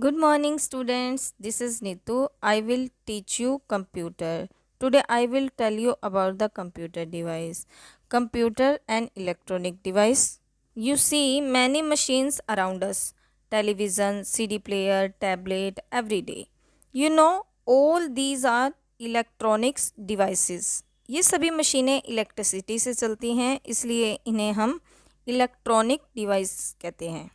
Good morning students, this is Nitu. I will teach you computer. Today I will tell you about the computer device. Computer and electronic device. You see many machines around us. Television, CD player, tablet, every day. You know all these are electronics devices. ये सभी मशीनें electricity से चलती हैं, इसलिए इन्हें हम electronic device कहते हैं।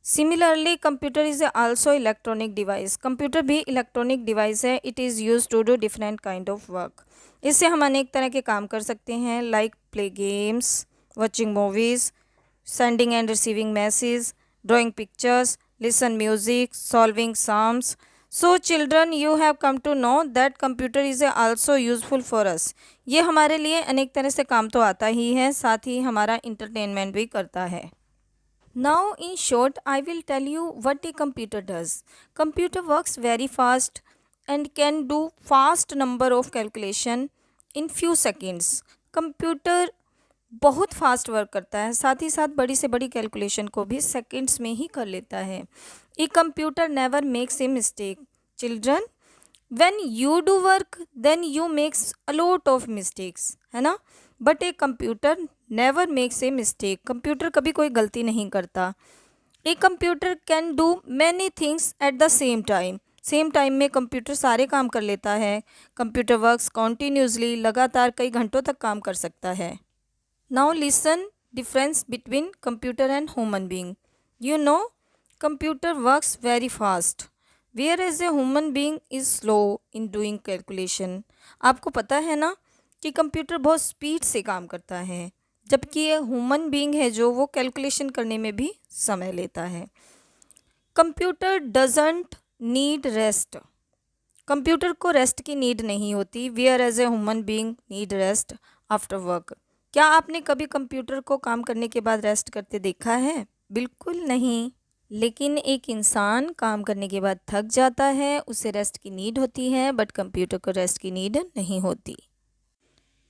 Similarly computer is also electronic device. Computer भी इलेक्ट्रॉनिक डिवाइस है। It is use to do different kind of work. इससे हम अनेक तरह के काम कर सकते हैं, like play games, watching movies, sending and receiving message, drawing pictures, listen music, solving sums. So children, you have come to know that computer is also useful for us. ये हमारे लिए अनेक तरह से काम तो आता ही है, साथ ही हमारा इंटरटेनमेंट भी करता है। Now in short, I will tell you what a computer does. Computer works very fast and can do fast number of calculation in few seconds. Computer बहुत फास्ट वर्क करता है, साथ ही साथ बड़ी से बड़ी कैलकुलेशन को भी सेकंड्स में ही कर लेता है। A computer never makes a mistake. Children, when you do work then you makes a lot of mistakes, है ना। But a computer never makes a mistake. Computer कभी कोई गलती नहीं करता। A computer can do many things at the same time. Same time में computer सारे काम कर लेता है। कंप्यूटर वर्क्स कॉन्टीन्यूसली, लगातार कई घंटों तक काम कर सकता है। Now listen difference between computer and human being. You know computer works very fast whereas a human being is slow in doing calculation. आपको पता है ना कि कंप्यूटर बहुत स्पीड से काम करता है, जबकि ये ह्यूमन बीइंग है जो वो कैलकुलेशन करने में भी समय लेता है। Computer doesn't need rest. Computer को रेस्ट की नीड नहीं होती। Whereas a human being need rest after work. क्या आपने कभी कंप्यूटर को काम करने के बाद रेस्ट करते देखा है? बिल्कुल नहीं। लेकिन एक इंसान काम करने के बाद थक जाता है, उसे रेस्ट की नीड होती है, बट कंप्यूटर को रेस्ट की नीड नहीं होती।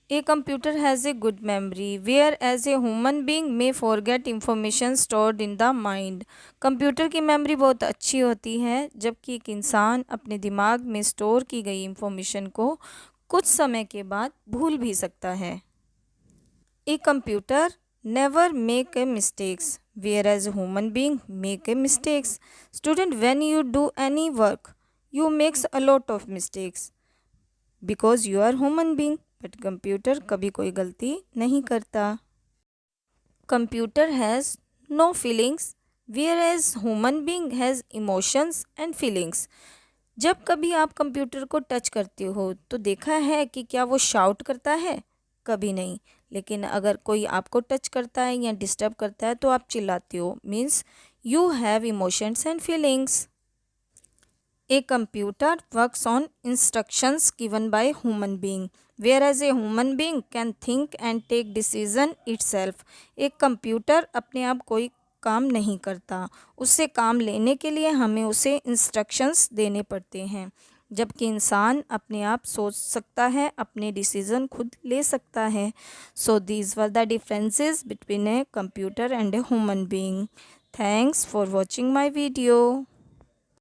A computer has a good memory, whereas a human being may forget information stored in the mind. Computer की मेमोरी बहुत अच्छी होती है, जबकि एक इंसान अपने दिमाग में स्टोर की गई इंफॉर्मेशन को कुछ समय के बाद भूल भी सकता है। A computer never make a mistakes, whereas a human being make a mistakes. Student, when you do any work, you makes a lot of mistakes because you are human being. But computer कभी कोई गलती नहीं करता। Computer has no feelings whereas human being has emotions and feelings. जब कभी आप computer को touch करते हो तो देखा है कि क्या वो शाउट करता है? कभी नहीं। लेकिन अगर कोई आपको टच करता है या डिस्टर्ब करता है तो आप चिल्लाते हो, means you have emotions and feelings. A computer works on instructions given by human being, whereas a human being can think and take decision itself. एक कंप्यूटर अपने आप कोई काम नहीं करता, उससे काम लेने के लिए हमें उसे इंस्ट्रक्शंस देने पड़ते हैं, जबकि इंसान अपने आप सोच सकता है, अपने डिसीज़न खुद ले सकता है। So these were the differences between a computer and A human being. Thanks for watching my video.